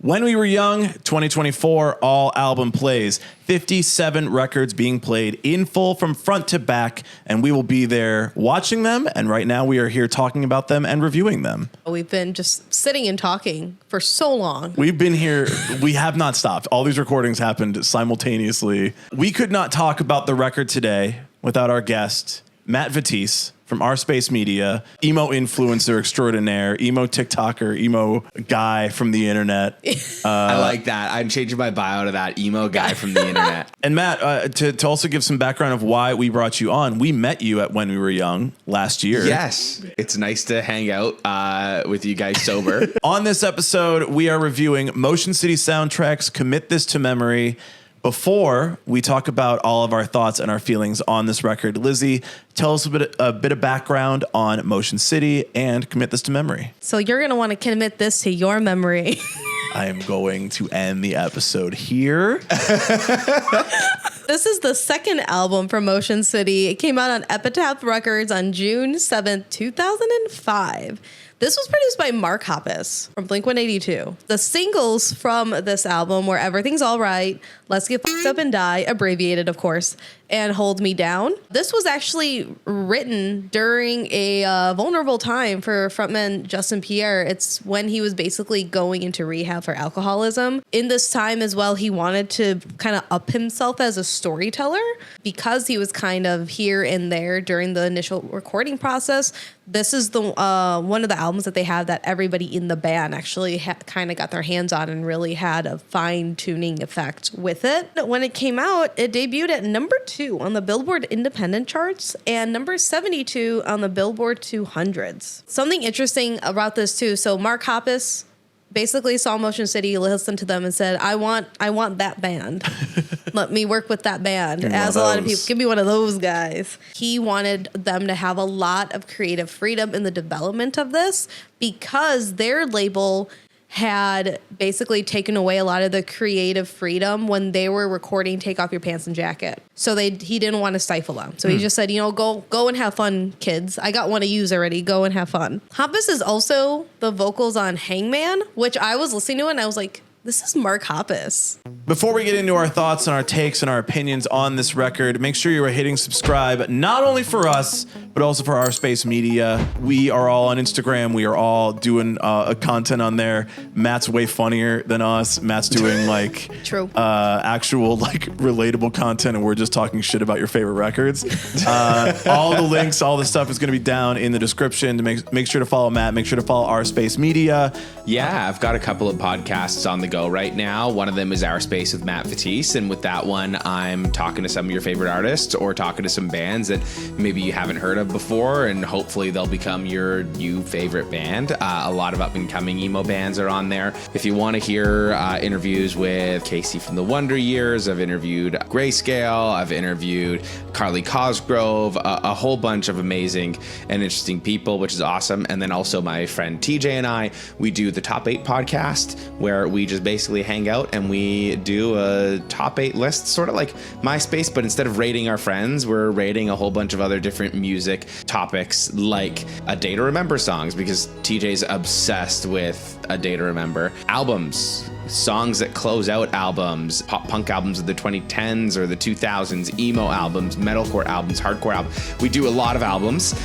When We Were Young, 2024, all album plays. 57 records being played in full from front to back, and we will be there watching them. And right now we are here talking about them and reviewing them. We've been just sitting and talking for so long. We've been here. We have not stopped. All these recordings happened simultaneously. We could not talk about the record today without our guest, Matt Vettese, from OurSpace Media, emo influencer extraordinaire, emo TikToker, emo guy from the internet. I like that. I'm changing my bio to that, emo guy from the internet. And Matt, to also give some background of why we brought you on, we met you at When We Were Young last year. Yes. It's nice to hang out with you guys sober. On this episode, we are reviewing Motion City Soundtrack's Commit This to Memory. Before we talk about all of our thoughts and our feelings on this record, Lizzie, tell us a bit of background on Motion City and Commit This to Memory. So you're going to want to commit this to your memory. I am going to end the episode here. This is the second album from Motion City. It came out on Epitaph Records on June 7th, 2005. This was produced by Mark Hoppus from Blink-182. The singles from this album were Everything's All Right, Let's Get Fucked Up and Die, abbreviated, of course, and Hold Me Down. This was actually written during a vulnerable time for frontman Justin Pierre. It's when he was basically going into rehab for alcoholism. In this time as well, he wanted to kind of up himself as a storyteller because he was kind of here and there during the initial recording process. This is the one of the albums that they have that everybody in the band actually kind of got their hands on and really had a fine-tuning effect with it. When it came out, it debuted at number 2 on the Billboard Independent charts and number 72 on the Billboard 200s. Something interesting about this too, so Mark Hoppus basically saw Motion City, listened to them, and said, I want that band. Let me work with that band. As a lot of people, give me one of those guys. He wanted them to have a lot of creative freedom in the development of this because their label had basically taken away a lot of the creative freedom when they were recording Take Off Your Pants and Jacket. So he didn't want to stifle them. So he just said, go and have fun, kids. I got one of yous already. Go and have fun. Hoppus is also the vocals on Hangman, which I was listening to and I was like, this is Mark Hoppus. Before we get into our thoughts and our takes and our opinions on this record, make sure you are hitting subscribe, not only for us, but also for OurSpace Media. We are all on Instagram. We are all doing content on there. Matt's way funnier than us. Matt's doing True. Actual relatable content, and we're just talking shit about your favorite records. All the links, all the stuff is going to be down in the description. To make sure to follow Matt. Make sure to follow OurSpace Media. Yeah, I've got a couple of podcasts on the go right now. One of them is OurSpace with Matt Vettese, and with that one, I'm talking to some of your favorite artists or talking to some bands that maybe you haven't heard of before, and hopefully they'll become your new favorite band. A lot of up-and-coming emo bands are on there. If you want to hear interviews with Casey from the Wonder Years, I've interviewed Grayscale, I've interviewed Carly Cosgrove, a whole bunch of amazing and interesting people, which is awesome. And then also my friend TJ and I, we do the Top 8 podcast, where we just basically hang out and we do a top 8 list, sort of like MySpace, but instead of rating our friends, we're rating a whole bunch of other different music topics, like A Day to Remember songs, because TJ's obsessed with A Day to Remember. Albums, songs that close out albums, pop punk albums of the 2010s or the 2000s, emo albums, metalcore albums, hardcore albums. We do a lot of albums,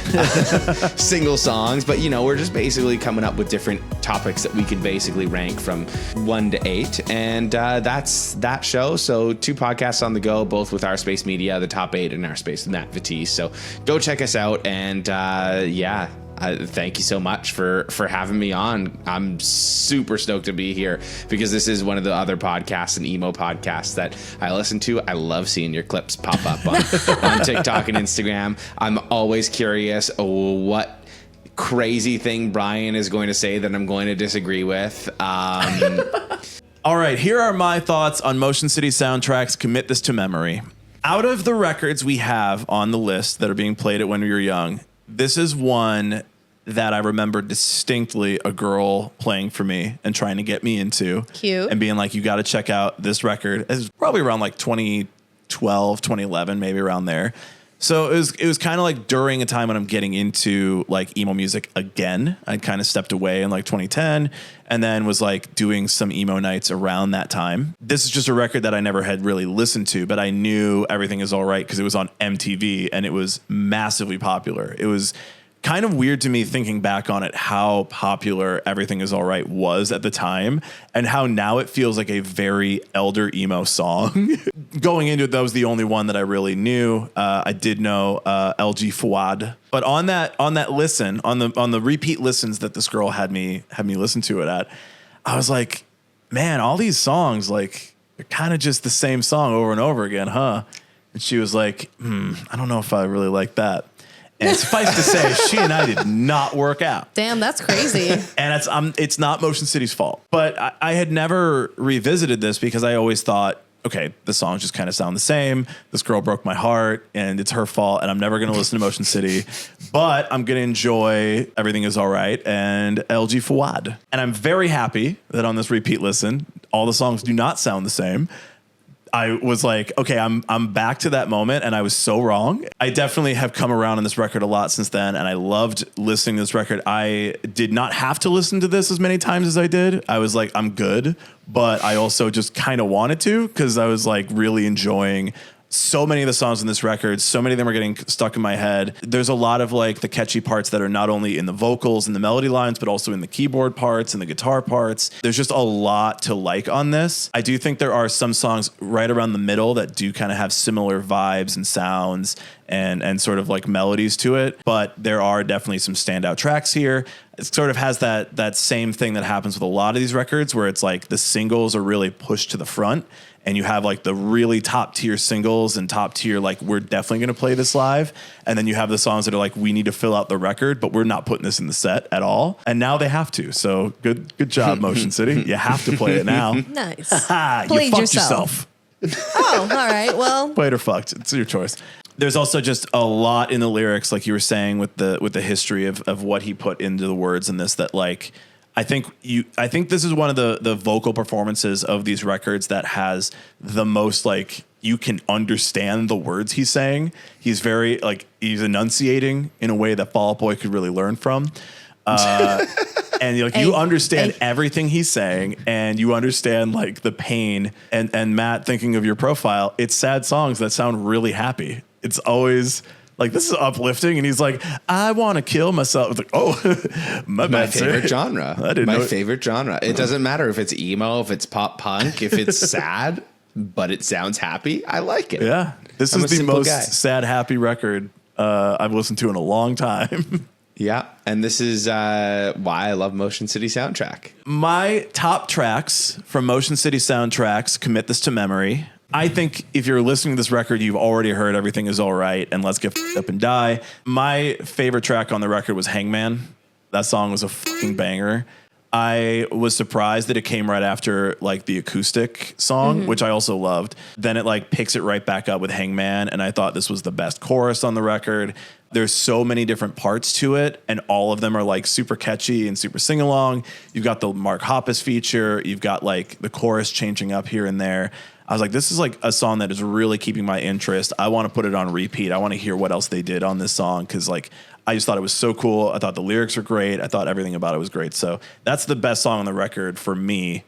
single songs, but we're just basically coming up with different topics that we can basically rank from 1 to 8, and that's that show. So 2 podcasts on the go, both with OurSpace Media, the Top 8, and OurSpace with Matt Vettese. So go check us out, and thank you so much for having me on. I'm super stoked to be here because this is one of the other podcasts and emo podcasts that I listen to. I love seeing your clips pop up on TikTok and Instagram. I'm always curious what crazy thing Brian is going to say that I'm going to disagree with. All right, here are my thoughts on Motion City Soundtrack's Commit This to Memory. Out of the records we have on the list that are being played at When We Were Young, this is one that I remember distinctly a girl playing for me and trying to get me into. Cute. And being like, you got to check out this record. It's probably around 2012, 2011, maybe around there. So it was kind of like during a time when I'm getting into like emo music again. I kind of stepped away in like 2010 and then was like doing some emo nights around that time. This is just a record that I never had really listened to, but I knew Everything Is All Right because it was on MTV and it was massively popular. It was kind of weird to me thinking back on it, how popular Everything Is All Right was at the time and how now it feels like a very elder emo song. Going into it, that was the only one that I really knew. I did know LG Fouad, but on that listen, on the repeat listens that this girl had me listen to it at, I was like, man, all these songs, like, they're kind of just the same song over and over again, huh? And she was like, I don't know if I really like that. And suffice to say, she and I did not work out. Damn, that's crazy. And it's not Motion City's fault. But I had never revisited this because I always thought, okay, the songs just kind of sound the same. This girl broke my heart and it's her fault. And I'm never going to listen to Motion City. But I'm going to enjoy Everything Is All Right and LG Fouad. And I'm very happy that on this repeat listen, all the songs do not sound the same. I was like, okay, I'm back to that moment, and I was so wrong. I definitely have come around on this record a lot since then, and I loved listening to this record. I did not have to listen to this as many times as I did. I was like, I'm good, but I also just kind of wanted to because I was like really enjoying so many of the songs in this record. So many of them are getting stuck in my head. There's a lot of like the catchy parts that are not only in the vocals and the melody lines, but also in the keyboard parts and the guitar parts. There's just a lot to like on this. I do think there are some songs right around the middle that do kind of have similar vibes and sounds and sort of like melodies to it. But there are definitely some standout tracks here. It sort of has that same thing that happens with a lot of these records where it's like the singles are really pushed to the front. And you have like the really top tier singles and top tier, like, we're definitely going to play this live. And then you have the songs that are like, we need to fill out the record, but we're not putting this in the set at all. And now they have to. So good job, Motion City. You have to play it now. Nice. You fucked yourself. Oh, all right. Well, played or fucked. It's your choice. There's also just a lot in the lyrics, like you were saying, with the history of what he put into the words in this, that like, I think this is one of the vocal performances of these records that has the most, like, you can understand the words he's saying. He's very, like, he's enunciating in a way that Fall Out Boy could really learn from. And like, you understand everything he's saying, and you understand like the pain. And Matt, thinking of your profile, it's sad songs that sound really happy. It's always like, this is uplifting, and he's like, I want to kill myself. It's like, oh, my favorite genre. My favorite genre. It doesn't matter if it's emo, if it's pop punk, if it's sad, but it sounds happy. I like it. Yeah, this is the most sad, happy record I've listened to in a long time. Yeah, and this is why I love Motion City Soundtrack. My top tracks from Motion City Soundtracks commit this to memory. I think if you're listening to this record, you've already heard Everything Is All Right and Let's Get F***ed Up and Die. My favorite track on the record was Hangman. That song was a fucking banger. I was surprised that it came right after like the acoustic song, which I also loved. Then it like picks it right back up with Hangman, and I thought this was the best chorus on the record. There's so many different parts to it, and all of them are like super catchy and super sing-along. You've got the Mark Hoppus feature. You've got like the chorus changing up here and there. I was like, this is like a song that is really keeping my interest. I want to put it on repeat. I want to hear what else they did on this song, because like, I just thought it was so cool. I thought the lyrics were great. I thought everything about it was great. So that's the best song on the record for me,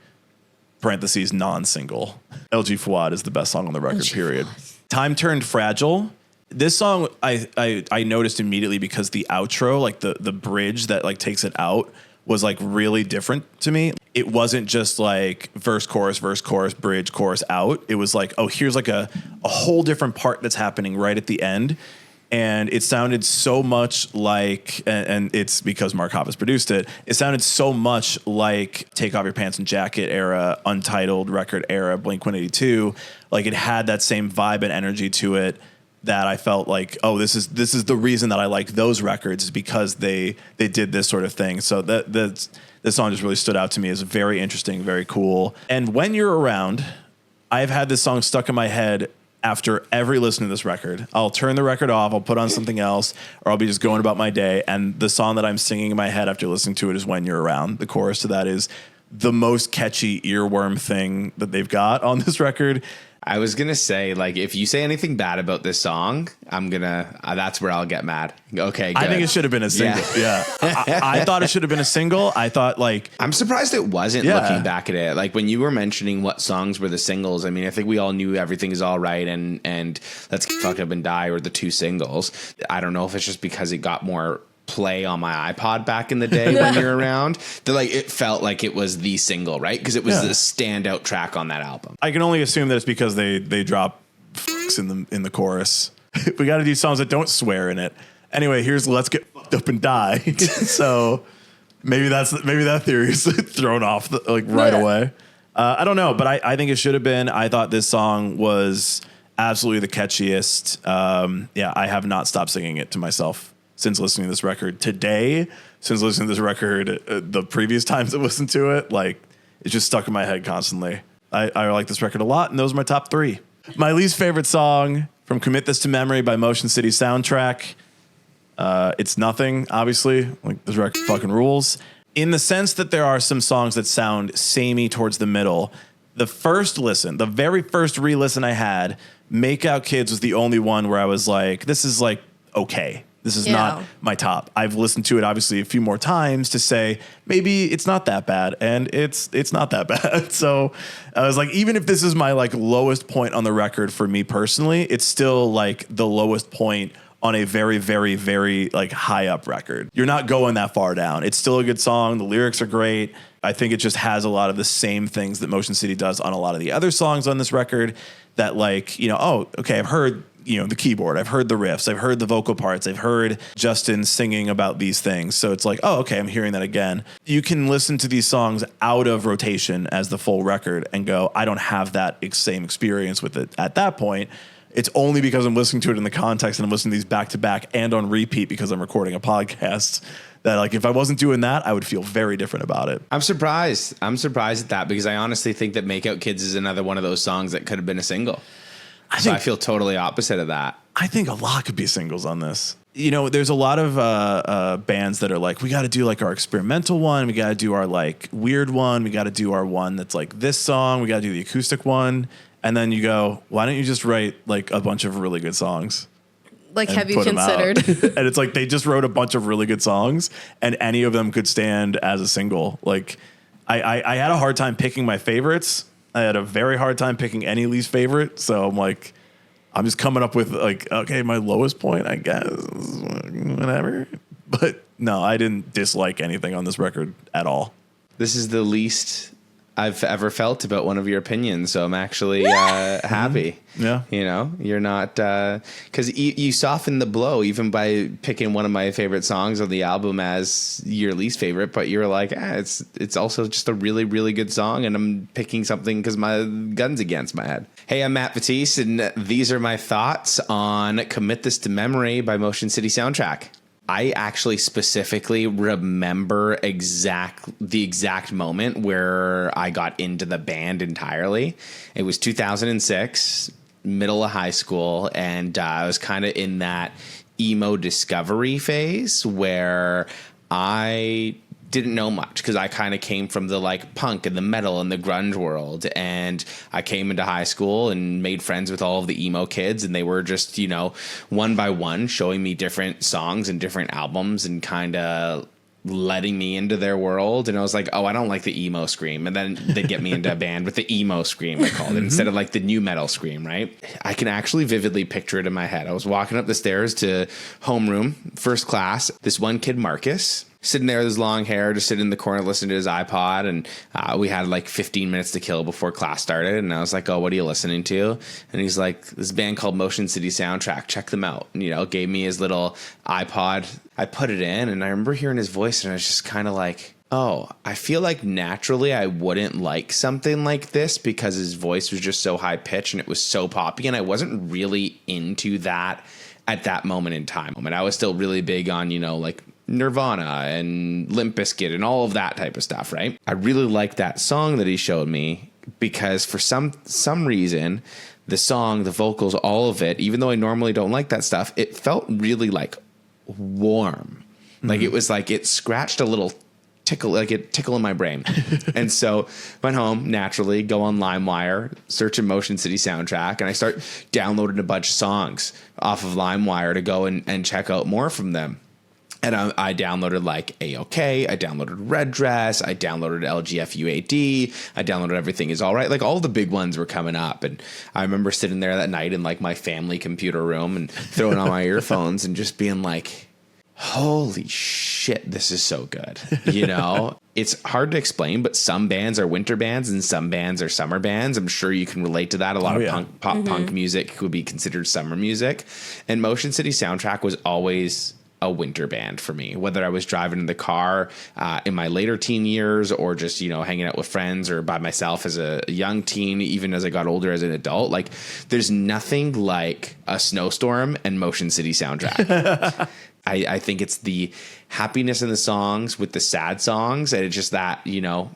parentheses, non-single. LG Fouad is the best song on the record, period. Time Turned Fragile. This song I noticed immediately because the outro, like the bridge that like takes it out, was like really different to me. It wasn't just like verse, chorus, bridge, chorus, out. It was like, oh, here's like a whole different part that's happening right at the end. And it sounded so much like, and it's because Mark Hoppus produced it, it sounded so much like Take Off Your Pants and Jacket era, Untitled record era, Blink-182. Like, it had that same vibe and energy to it that I felt like, oh, this is the reason that I like those records, is because they did this sort of thing. So this song just really stood out to me as very interesting, very cool. And When You're Around, I've had this song stuck in my head after every listen to this record. I'll turn the record off, I'll put on something else, or I'll be just going about my day, and the song that I'm singing in my head after listening to it is When You're Around. The chorus to that is the most catchy earworm thing that they've got on this record. I was going to say, like, if you say anything bad about this song, I'm going to, that's where I'll get mad. Okay, good. I think it should have been a single. Yeah. I thought it should have been a single. I thought, like, I'm surprised it wasn't looking back at it. Like, when you were mentioning what songs were the singles, I mean, I think we all knew Everything Is All Right and Let's Get Fucked Up and Die were the two singles. I don't know if it's just because it got more play on my iPod back in the day when you're around, that like it felt like it was the single, right? Because it was the standout track on that album. I can only assume that it's because they drop fucks in the chorus. We got to do songs that don't swear in it. Anyway, here's Let's Get Fucked Up and Die. So maybe that theory is thrown off right away. I don't know, but I think it should have been. I thought this song was absolutely the catchiest. I have not stopped singing it to myself since listening to this record today, since listening to this record, the previous times I listened to it, like it's just stuck in my head constantly. I like this record a lot, and those are my top 3. My least favorite song from Commit This to Memory by Motion City Soundtrack. It's Nothing, obviously. Like, this record fucking rules. In the sense that there are some songs that sound samey towards the middle. The first listen, the very first re-listen I had, Make Out Kids was the only one where I was like, this is like okay. This is not my top. I've listened to it obviously a few more times to say maybe it's not that bad, and it's not that bad. So I was like, even if this is my like lowest point on the record for me personally, it's still like the lowest point on a very, very, very like high up record. You're not going that far down. It's still a good song. The lyrics are great. I think it just has a lot of the same things that Motion City does on a lot of the other songs on this record that like, oh, okay, I've heard the keyboard, I've heard the riffs, I've heard the vocal parts, I've heard Justin singing about these things. So it's like, oh, okay, I'm hearing that again. You can listen to these songs out of rotation as the full record and go, I don't have that same experience with it at that point. It's only because I'm listening to it in the context and I'm listening to these back to back and on repeat because I'm recording a podcast that like, if I wasn't doing that, I would feel very different about it. I'm surprised at that because I honestly think that Make Out Kids is another one of those songs that could have been a single. I feel totally opposite of that. I think a lot could be singles on this. There's a lot of bands that are like, we got to do like our experimental one. We got to do our like weird one. We got to do our one that's like this song. We got to do the acoustic one. And then you go, why don't you just write like a bunch of really good songs? Like, have you considered? And it's like they just wrote a bunch of really good songs and any of them could stand as a single. Like I had a hard time picking my favorites. I had a very hard time picking any least favorite. So I'm like, I'm just coming up with like, okay, my lowest point, I guess, whatever. But no, I didn't dislike anything on this record at all. This is the least I've ever felt about one of your opinions. So I'm actually happy. Yeah. You're not, because you softened the blow even by picking one of my favorite songs on the album as your least favorite. But you're like, it's also just a really, really good song. And I'm picking something because my gun's against my head. Hey, I'm Matt Vettese, and these are my thoughts on Commit This to Memory by Motion City Soundtrack. I actually specifically remember the exact moment where I got into the band entirely. It was 2006, middle of high school, and I was kind of in that emo discovery phase where I didn't know much because I kind of came from the like punk and the metal and the grunge world, and I came into high school and made friends with all of the emo kids, and they were just one by one showing me different songs and different albums and kind of letting me into their world. And I was like, oh, I don't like the emo scream. And then they get me into a band with the emo scream, I called it, instead of like the new metal scream, right? I can actually vividly picture it in my head. I was walking up the stairs to homeroom, first class. This one kid, Marcus, sitting there with his long hair, just sitting in the corner listening to his iPod. And we had like 15 minutes to kill before class started. And I was like, oh, what are you listening to? And he's like, this band called Motion City Soundtrack. Check them out. And, gave me his little iPod. I put it in, and I remember hearing his voice, and I was just kind of like, oh, I feel like naturally I wouldn't like something like this because his voice was just so high pitched and it was so poppy. And I wasn't really into that at that moment in time. I mean, I was still really big on, like Nirvana and Limp Bizkit and all of that type of stuff, right? I really liked that song that he showed me because for some reason, the song, the vocals, all of it, even though I normally don't like that stuff, it felt really like warm. Like it was like it scratched a little tickle in my brain. And so went home, naturally, go on LimeWire, search Motion City Soundtrack, and I start downloading a bunch of songs off of LimeWire to go and check out more from them. And I downloaded like A-OK, I downloaded Red Dress, I downloaded LGFUAD, I downloaded Everything Is All Right. Like all the big ones were coming up. And I remember sitting there that night in like my family computer room and throwing on my earphones and just being like, holy shit, this is so good. You know, it's hard to explain, but some bands are winter bands and some bands are summer bands. I'm sure you can relate to that. A lot of punk music would be considered summer music. And Motion City Soundtrack was always a winter band for me, whether I was driving in the car in my later teen years or just, you know, hanging out with friends or by myself as a young teen, even as I got older as an adult. Like there's nothing like a snowstorm and Motion City Soundtrack. I think it's the happiness in the songs with the sad songs, and it's just that, you know,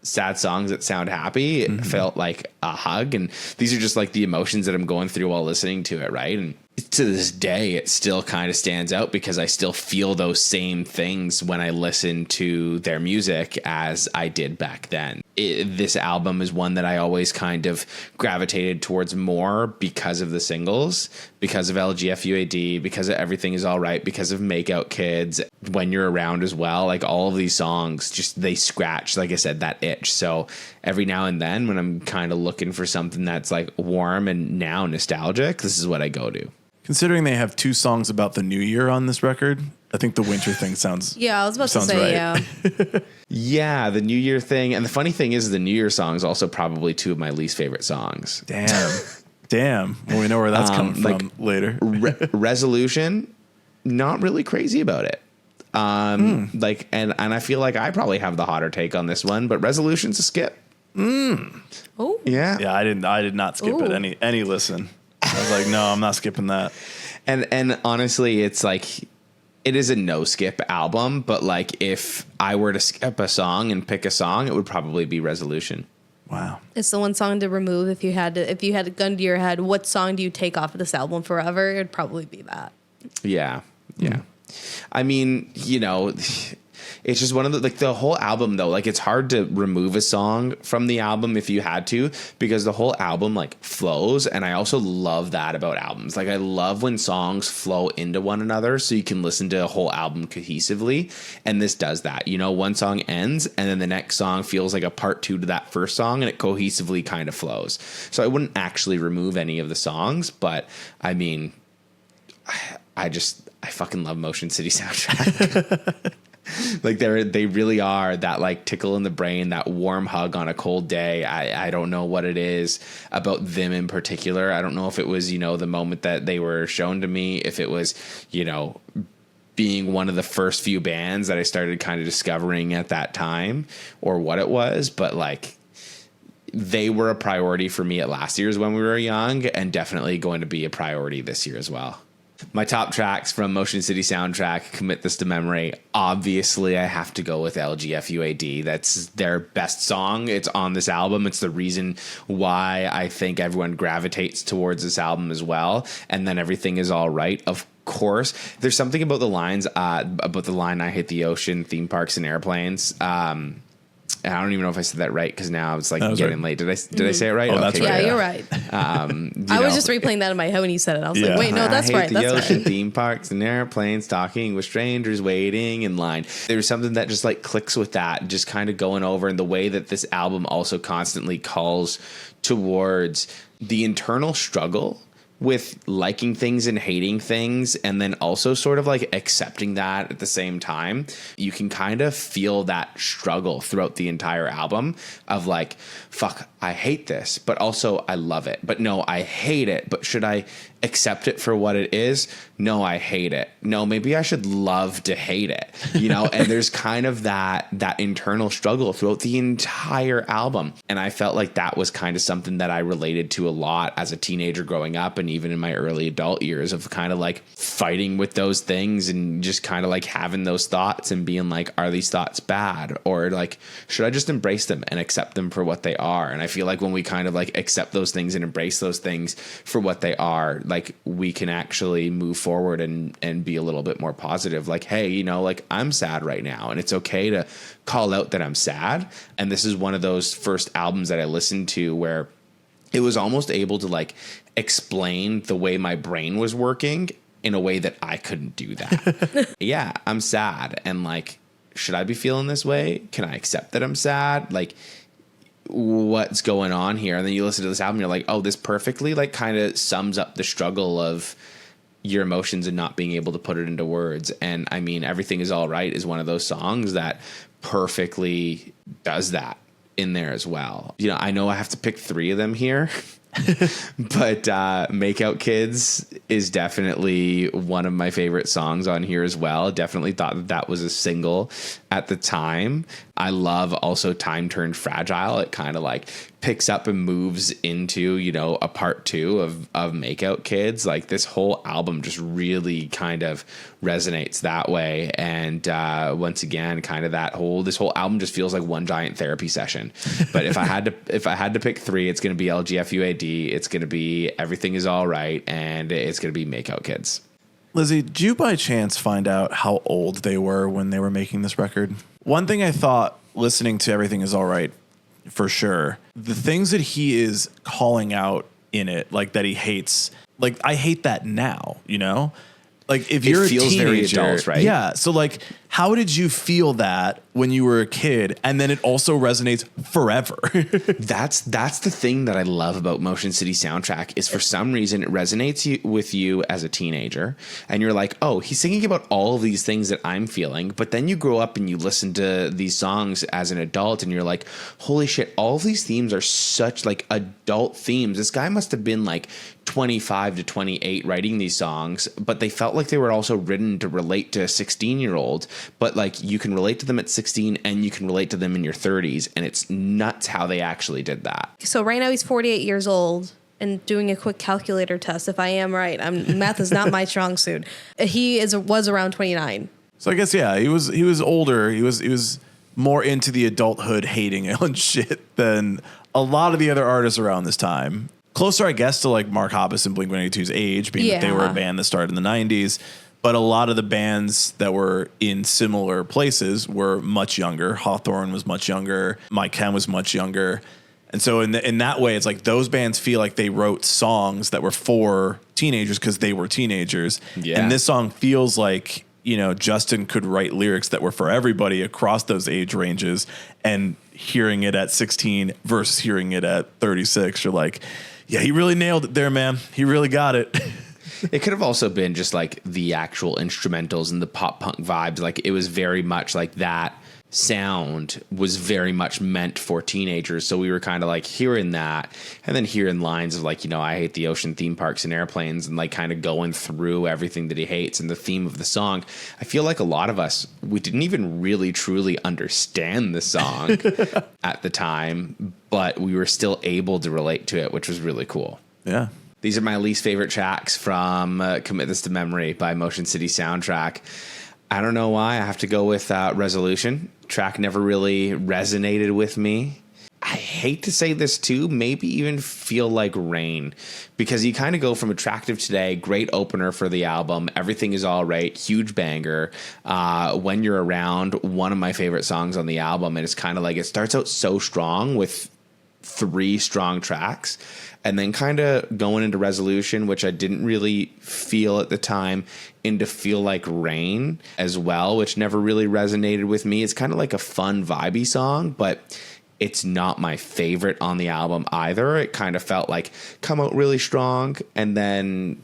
sad songs that sound happy. It felt like a hug, and these are just like the emotions that I'm going through while listening to it, right? And to this day, it still kind of stands out because I still feel those same things when I listen to their music as I did back then. This album is one that I always kind of gravitated towards more because of the singles, because of LGFUAD, because of Everything Is All Right, because of Makeout Kids, When You're Around as well. Like all of these songs, just they scratch, like I said, that itch. So every now and then when I'm kind of looking for something that's like warm and now nostalgic, this is what I go to. Considering they have 2 songs about the new year on this record, I think the winter thing sounds Yeah, I was about to say, right. yeah. Yeah, the New Year thing. And the funny thing is the New Year songs also probably 2 of my least favorite songs. Damn. Well, we know where that's coming from later. Resolution, not really crazy about it. Like, and I feel like I probably have the hotter take on this one, but Resolution's a skip. Oh. Yeah. Yeah, I did not skip it any listen. I was like, no, I'm not skipping that. And honestly, it's like, it is a no skip album, but like if I were to skip a song and pick a song, it would probably be Resolution. Wow. It's the one song to remove if you had a gun to your head. What song do you take off of this album forever? It'd probably be that. Yeah. Yeah. I mean, you know, it's just one of the, like the whole album though, like it's hard to remove a song from the album if you had to, because the whole album like flows. And I also love that about albums. Like I love when songs flow into one another so you can listen to a whole album cohesively. And this does that, you know, one song ends and then the next song feels like a part 2 to that first song and it cohesively kind of flows. So I wouldn't actually remove any of the songs, but I mean, I fucking love Motion City Soundtrack. Like they really are that like tickle in the brain, that warm hug on a cold day. I don't know what it is about them in particular. I don't know if it was, you know, the moment that they were shown to me, if it was, you know, being one of the first few bands that I started kind of discovering at that time or what it was. But like they were a priority for me at last year's When We Were Young and definitely going to be a priority this year as well. My top tracks from Motion City Soundtrack, commit this to memory. Obviously, I have to go with LGFUAD. That's their best song. It's on this album. It's the reason why I think everyone gravitates towards this album as well. And then Everything Is All Right, of course. There's something about the lines, about the line, I hate the ocean, theme parks, and airplanes. And I don't even know if I said that right because now it's like getting late. Did I say it right? Oh, that's right. Yeah, you're right. I was just replaying that in my head when you said it. I was like, wait, no, that's right. I hate the ocean, theme parks, and airplanes, talking with strangers, waiting in line. There's something that just like clicks with that, just kind of going over, and the way that this album also constantly calls towards the internal struggle with liking things and hating things, and then also sort of like accepting that at the same time. You can kind of feel that struggle throughout the entire album of like, fuck, I hate this, but also I love it. But no, I hate it. But should I accept it for what it is? No, I hate it. No, maybe I should love to hate it, you know? And there's kind of that internal struggle throughout the entire album. And I felt like that was kind of something that I related to a lot as a teenager growing up, and even in my early adult years, of kind of like fighting with those things and just kind of like having those thoughts and being like, are these thoughts bad? Or like, should I just embrace them and accept them for what they are? And I feel like when we kind of like accept those things and embrace those things for what they are, like we can actually move forward and be a little bit more positive. Like, hey, you know, like I'm sad right now, and it's okay to call out that I'm sad. And this is one of those first albums that I listened to where it was almost able to like explain the way my brain was working in a way that I couldn't do that. Yeah, I'm sad. And like, should I be feeling this way? Can I accept that I'm sad? Like, what's going on here? And then you listen to this album, you're like, oh, this perfectly like kind of sums up the struggle of your emotions and not being able to put it into words. And I mean, Everything Is All Right is one of those songs that perfectly does that in there as well. You know I have to pick 3 of them here. But Make Out Kids is definitely one of my favorite songs on here as well. Definitely thought that was a single at the time. I love also Time Turned Fragile. It kind of like picks up and moves into, you know, a part 2 of Make Out Kids. Like this whole album just really kind of resonates that way. And once again, kind of this whole album just feels like one giant therapy session. But if I had to pick 3, it's going to be LGFUAD, it's going to be Everything Is All Right, and it's going to be Make Out Kids. Lizzie, did you by chance find out how old they were when they were making this record? One thing I thought listening to Everything Is All Right, for sure, the things that he is calling out in it, like that he hates, like I hate that now, you know? Like if you're a teenager, very adult, right? Yeah. So like, how did you feel that when you were a kid? And then it also resonates forever. That's the thing that I love about Motion City Soundtrack is for some reason it resonates with you as a teenager. And you're like, oh, he's singing about all of these things that I'm feeling. But then you grow up and you listen to these songs as an adult and you're like, holy shit, all of these themes are such like adult themes. This guy must have been like 25 to 28 writing these songs, but they felt like they were also written to relate to a 16-year-old. But like you can relate to them at 16 and you can relate to them in your 30s. And it's nuts how they actually did that. So right now he's 48 years old, and doing a quick calculator test. If I am right, math is not my strong suit. Was around 29. So I guess, yeah, he was older. He was more into the adulthood hating on shit than a lot of the other artists around this time. Closer, I guess, to like Mark Hoppus and Blink-182's age, being that they were a band that started in the 90s. But a lot of the bands that were in similar places were much younger. Hawthorne was much younger. Mike Ken was much younger. And so in that way, it's like those bands feel like they wrote songs that were for teenagers because they were teenagers. Yeah. And this song feels like, you know, Justin could write lyrics that were for everybody across those age ranges. And hearing it at 16 versus hearing it at 36, you're like, yeah, he really nailed it there, man. He really got it. It could have also been just like the actual instrumentals and the pop punk vibes. Like it was very much like that sound was very much meant for teenagers. So we were kind of like hearing that and then hearing lines of like, you know, I hate the ocean, theme parks and airplanes, and like kind of going through everything that he hates and the theme of the song. I feel like a lot of us, we didn't even really truly understand the song at the time, but we were still able to relate to it, which was really cool. Yeah. These are my least favorite tracks from Commit This to Memory by Motion City Soundtrack. I don't know why. I have to go with Resolution. Track never really resonated with me. I hate to say this too, maybe even Feel Like Rain, because you kind of go from Attractive Today, great opener for the album, Everything Is All Right, huge banger. When You're Around, one of my favorite songs on the album, and it's kind of like it starts out so strong with 3 strong tracks. And then kind of going into Resolution, which I didn't really feel at the time, into Feel Like Rain as well, which never really resonated with me. It's kind of like a fun, vibey song, but it's not my favorite on the album either. It kind of felt like come out really strong and then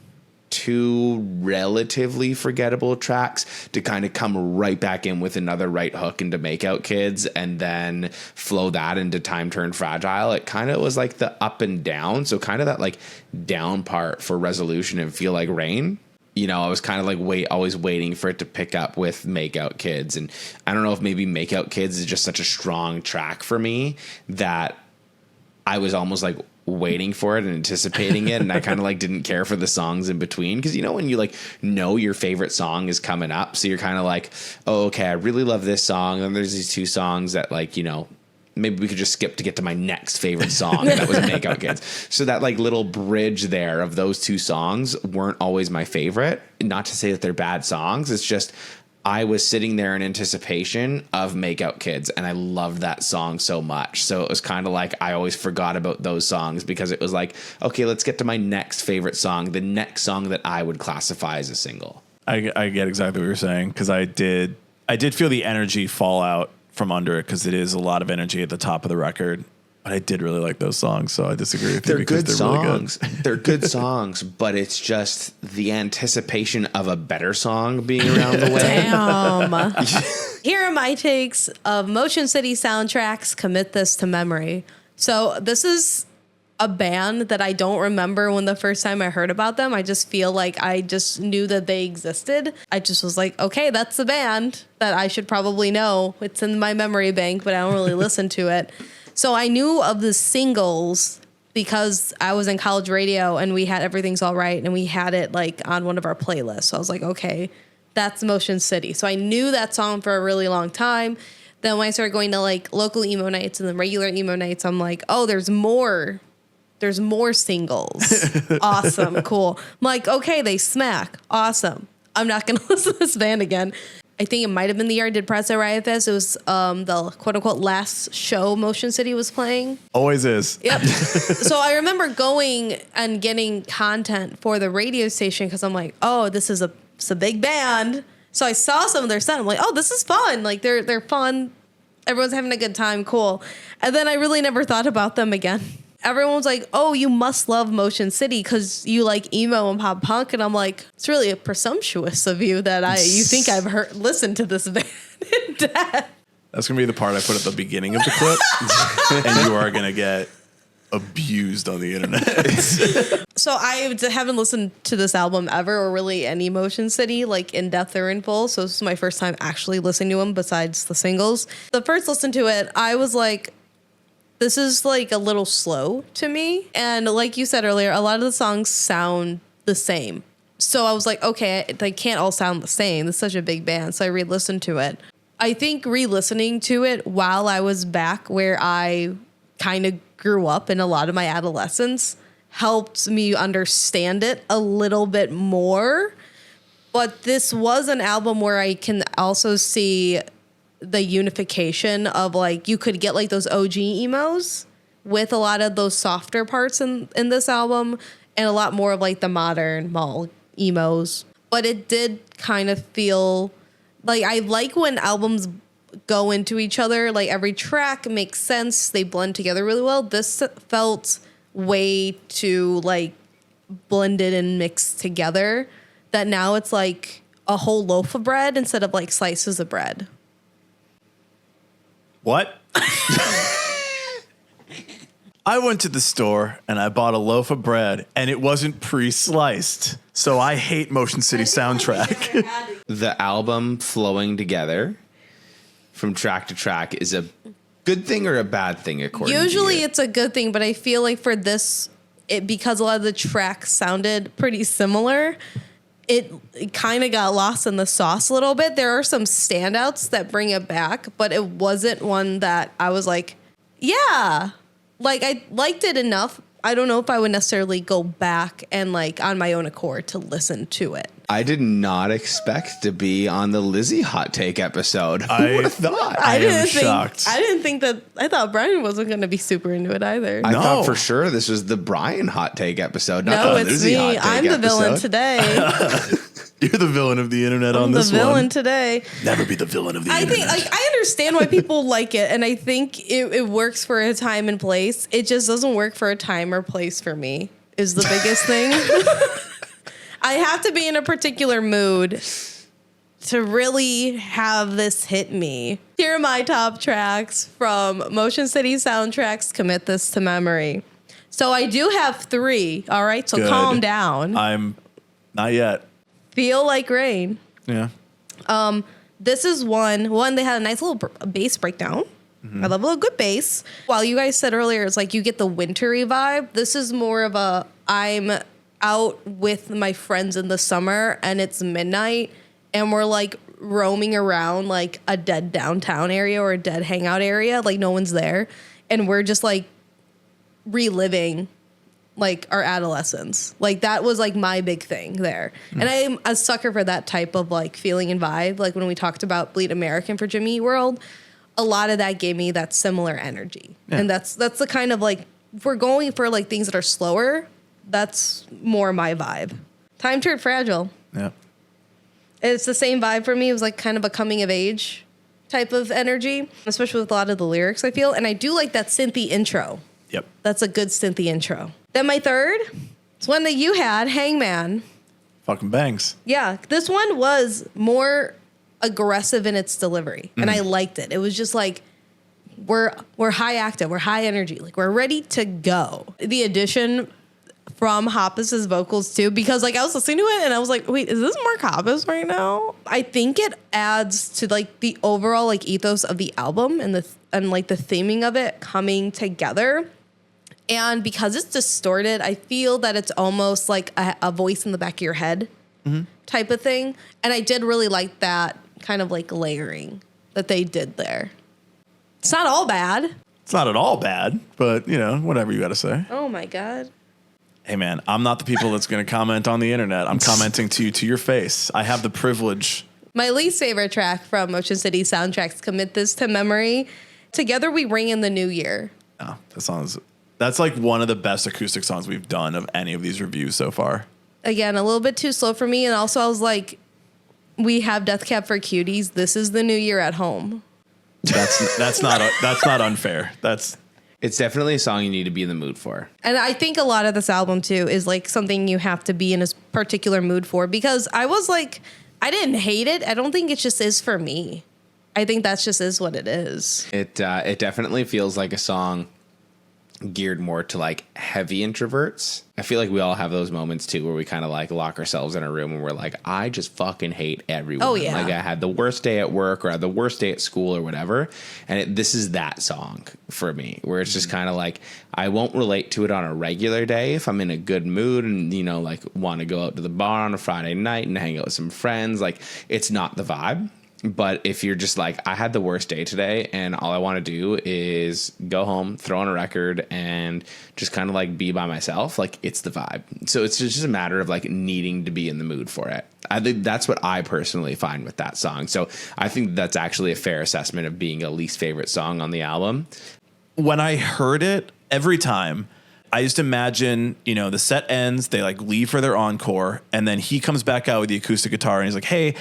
2 relatively forgettable tracks to kind of come right back in with another right hook into Make Out Kids and then flow that into Time Turned Fragile. It kind of was like the up and down. So kind of that like down part for Resolution and Feel Like Rain. You know, I was kind of like always waiting for it to pick up with Make Out Kids. And I don't know if maybe Make Out Kids is just such a strong track for me that I was almost like waiting for it and anticipating it, and I kind of like didn't care for the songs in between, because you know when you like know your favorite song is coming up, so you're kind of like, oh okay, I really love this song, and there's these 2 songs that like, you know, maybe we could just skip to get to my next favorite song. And that was Make Out Kids. So that like little bridge there of those two songs weren't always my favorite. Not to say that they're bad songs. It's just I was sitting there in anticipation of Make Out Kids, and I loved that song so much. So it was kind of like I always forgot about those songs because it was like, okay, let's get to my next favorite song, the next song that I would classify as a single. I get exactly what you're saying, because I did feel the energy fall out from under it, because it is a lot of energy at the top of the record. But I did really like those songs, so I disagree with you. They're good songs. Really good. They're good songs, but it's just the anticipation of a better song being around the way. Damn. Here are my takes of Motion City Soundtracks Commit This to Memory. So this is a band that I don't remember when the first time I heard about them. I just feel like I just knew that they existed. I just was like, okay, that's the band that I should probably know. It's in my memory bank, but I don't really listen to it. So I knew of the singles because I was in college radio and we had Everything's All Right and we had it like on one of our playlists. So I was like, okay, that's Motion City. So I knew that song for a really long time. Then when I started going to like local emo nights and then regular emo nights, I'm like, oh, there's more singles. Awesome. Cool. I'm like, okay, they smack. Awesome. I'm not going to listen to this band again. I think it might have been the year I did press at IFS. It was the quote unquote last show Motion City was playing. Always is. Yep. So I remember going and getting content for the radio station because I'm like, oh, it's a big band. So I saw some of their set. I'm like, oh, this is fun. Like they're fun. Everyone's having a good time. Cool. And then I really never thought about them again. Everyone's like, oh, you must love Motion City because you like emo and pop punk. And I'm like, it's really presumptuous of you that you think I've listened to this band in depth. That's going to be the part I put at the beginning of the clip. And you are going to get abused on the internet. So I haven't listened to this album ever or really any Motion City, like in depth or in full. So this is my first time actually listening to them besides the singles. The first listen to it, I was like, this is like a little slow to me. And like you said earlier, a lot of the songs sound the same. So I was like, okay, they can't all sound the same. It's such a big band. So I re-listened to it. I think re-listening to it while I was back where I kind of grew up in a lot of my adolescence helped me understand it a little bit more. But this was an album where I can also see the unification of like you could get like those OG emos with a lot of those softer parts in this album and a lot more of like the modern mall emos. But it did kind of feel like I like when albums go into each other, like every track makes sense, they blend together really well. This felt way too like blended and mixed together that now it's like a whole loaf of bread instead of like slices of bread. What? I went to the store and I bought a loaf of bread and it wasn't pre-sliced. So I hate Motion City Soundtrack. The album flowing together from track to track is a good thing or a bad thing according to you? Usually it's a good thing, but I feel like for this, because a lot of the tracks sounded pretty similar, it kind of got lost in the sauce a little bit. There are some standouts that bring it back, but it wasn't one that I was like, yeah, like I liked it enough. I don't know if I would necessarily go back and like on my own accord to listen to it. I did not expect to be on the Lizzie hot take episode. Who would have thought? I am shocked. I didn't think that. I thought Brian wasn't going to be super into it either. I thought for sure this was the Brian hot take episode. Not No, the it's Lizzie me. hot take I'm the villain episode. today. You're the villain of the internet on I'm this the one. villain today. Never be the villain of the I internet. think I understand why people like it, and I think it works for a time and place. It just doesn't work for a time or place for me. Is the biggest thing. I have to be in a particular mood to really have this hit me. Here are my top tracks from Motion City Soundtracks. Commit This to Memory. So I do have 3. All right, so Good. calm down. I'm not yet. Feel Like Rain. Yeah. This is one. They had a nice little bass breakdown. I love a little good bass. While you guys said earlier, it's like you get the wintry vibe. This is more of a I'm out with my friends in the summer and it's midnight and we're like roaming around like a dead downtown area or a dead hangout area, like no one's there, and we're just like reliving like our adolescence. Like that was like my big thing there. And I'm a sucker for that type of like feeling and vibe. Like when we talked about Bleed American for Jimmy Eat World, a lot of that gave me that similar energy. Yeah. And that's the kind of like, if we're going for like things that are slower, that's more my vibe. Time Turned Fragile. Yeah. It's the same vibe for me. It was like kind of a coming of age type of energy, especially with a lot of the lyrics, I feel. And I do like that synthy intro. Yep. That's a good synthy intro. Then my third is one that you had, Hangman. Fucking bangs. Yeah. This one was more aggressive in its delivery. And I liked it. It was just like, we're high active, we're high energy, like we're ready to go. The addition from Hoppus's vocals too, because like I was listening to it and I was like, wait, is this Mark Hoppus right now? I think it adds to like the overall like ethos of the album and like the theming of it coming together. And because it's distorted, I feel that it's almost like a voice in the back of your head type of thing. And I did really like that kind of like layering that they did there. It's not all bad. It's not at all bad, but you know, whatever you got to say. Oh my God. Hey man, I'm not the people that's going to comment on the internet. I'm commenting to you to your face. I have the privilege. My least favorite track from Motion City Soundtracks, Commit This to Memory. Together We Ring in the New Year. Oh, that's like one of the best acoustic songs we've done of any of these reviews so far. Again, a little bit too slow for me. And also I was like, we have Death Cab for Cuties. This is the new year at home. That's not unfair. It's definitely a song you need to be in the mood for. And I think a lot of this album too is like something you have to be in a particular mood for, because I was like, I didn't hate it. I don't think it just is for me. I think that's just is what it is. It definitely feels like a song geared more to like heavy introverts. I feel like we all have those moments too where we kind of like lock ourselves in a room and we're like, I just fucking hate everyone. Oh yeah. Like I had the worst day at work or I had the worst day at school or whatever. And this is that song for me where it's just kind of like, I won't relate to it on a regular day if I'm in a good mood and, you know, like want to go out to the bar on a Friday night and hang out with some friends. Like it's not the vibe. But if you're just like, I had the worst day today and all I want to do is go home, throw on a record and just kind of like be by myself, like it's the vibe. So it's just a matter of like needing to be in the mood for it. I think that's what I personally find with that song. So I think that's actually a fair assessment of being a least favorite song on the album. When I heard it, every time, I just imagine, you know, the set ends, they like leave for their encore, and then he comes back out with the acoustic guitar and he's like, hey,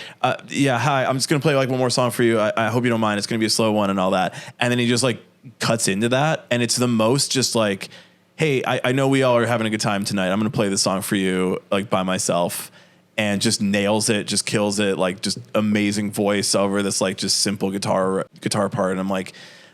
yeah, hi, I'm just going to play like one more song for you. I hope you don't mind. It's going to be a slow one and all that. And then he just like cuts into that. And it's the most just like, hey, I know we all are having a good time tonight. I'm going to play this song for you like by myself, and just nails it, just kills it. Like just amazing voice over this like just simple guitar part. And I'm like,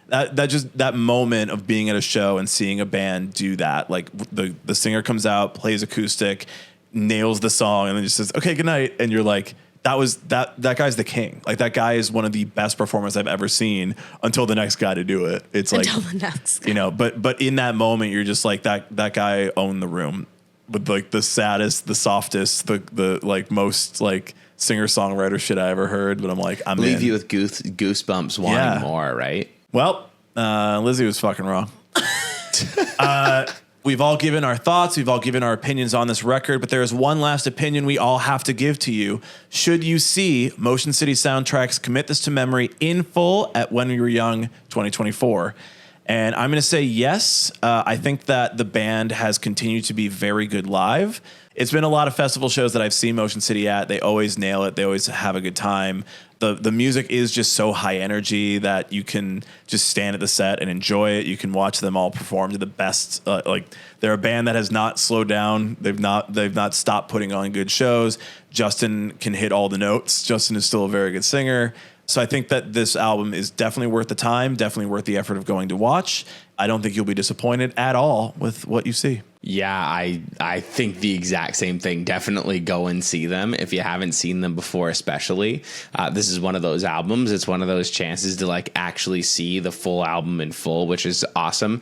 that moment of being at a show and seeing a band do that, like the singer comes out, plays acoustic, nails the song, and then just says, okay, good night. And you're like, that guy's the king. Like that guy is one of the best performers I've ever seen until the next guy to do it. It's like, until the next guy. You know, but in that moment, you're just like that guy owned the room with like the saddest, the softest, the like most like singer-songwriter shit I ever heard. But I'm like, I'm leave in. You with goosebumps wanting more, right? Well, Lizzie was fucking wrong. We've all given our thoughts. We've all given our opinions on this record, but there is one last opinion we all have to give to you. Should you see Motion City Soundtracks Commit This to Memory in full at When We Were Young 2024? And I'm going to say yes. I think that the band has continued to be very good live. It's been a lot of festival shows that I've seen Motion City at. They always nail it. They always have a good time. The music is just so high energy that you can just stand at the set and enjoy it. You can watch them all perform to the best. Like they're a band that has not slowed down. They've not stopped putting on good shows. Justin can hit all the notes. Justin is still a very good singer. So I think that this album is definitely worth the time, definitely worth the effort of going to watch. I don't think you'll be disappointed at all with what you see. Yeah, I think the exact same thing. Definitely go and see them if you haven't seen them before, especially. This is one of those albums. It's one of those chances to like actually see the full album in full, which is awesome.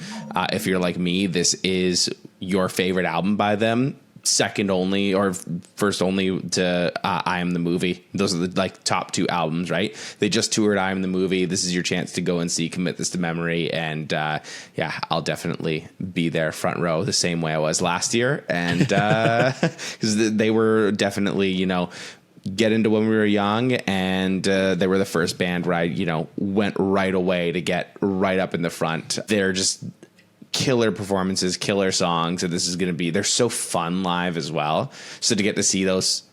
If you're like me, this is your favorite album by them. second only or first only to I Am the Movie. Those are the like top 2 albums, right? They just toured I Am the Movie. This is your chance to go and see Commit This to Memory. And yeah, I'll definitely be there front row the same way I was last year. And because they were definitely, you know, get into when we were young, and they were the first band where I, you know, went right away to get right up in the front. They're just killer performances, killer songs, and this is going to be, they're so fun live as well. So to get to see those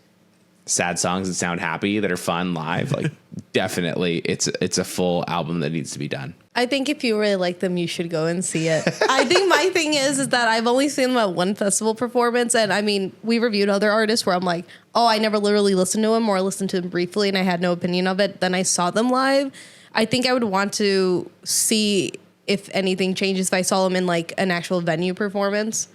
sad songs that sound happy that are fun live, like definitely it's a full album that needs to be done. I think if you really like them, you should go and see it. I think my thing is that I've only seen them at one festival performance. And I mean, we reviewed other artists where I'm like, oh, I never literally listened to them, or listened to them briefly and I had no opinion of it. Then I saw them live. I think I would want to see if anything changes if I saw them in like an actual venue performance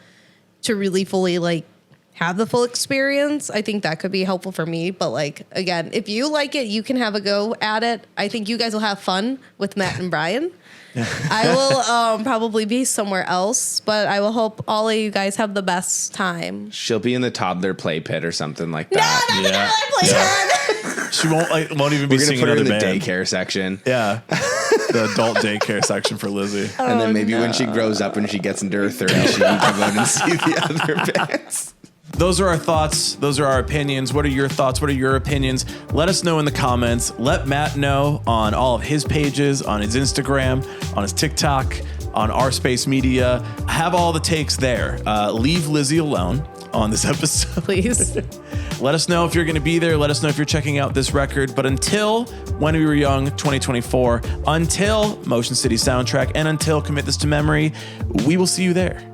to really fully like have the full experience. I think that could be helpful for me. But like, again, if you like it, you can have a go at it. I think you guys will have fun with Matt and Brian. I will probably be somewhere else, but I will hope all of you guys have the best time. She'll be in the toddler play pit or something like that. No, not the toddler play pit. She won't even be We're gonna singing put her in another the band. daycare section. Yeah. The adult daycare section for Lizzie. And then maybe when she grows up and she gets into her 30s, she can come out and see the other bands. Those are our thoughts. Those are our opinions. What are your thoughts? What are your opinions? Let us know in the comments. Let Matt know on all of his pages, on his Instagram, on his TikTok, on OurSpace Media. Have all the takes there. Leave Lizzie alone on this episode. Please. Let us know if you're going to be there. Let us know if you're checking out this record. But until When We Were Young 2024, until Motion City Soundtrack, and until Commit This to Memory, we will see you there.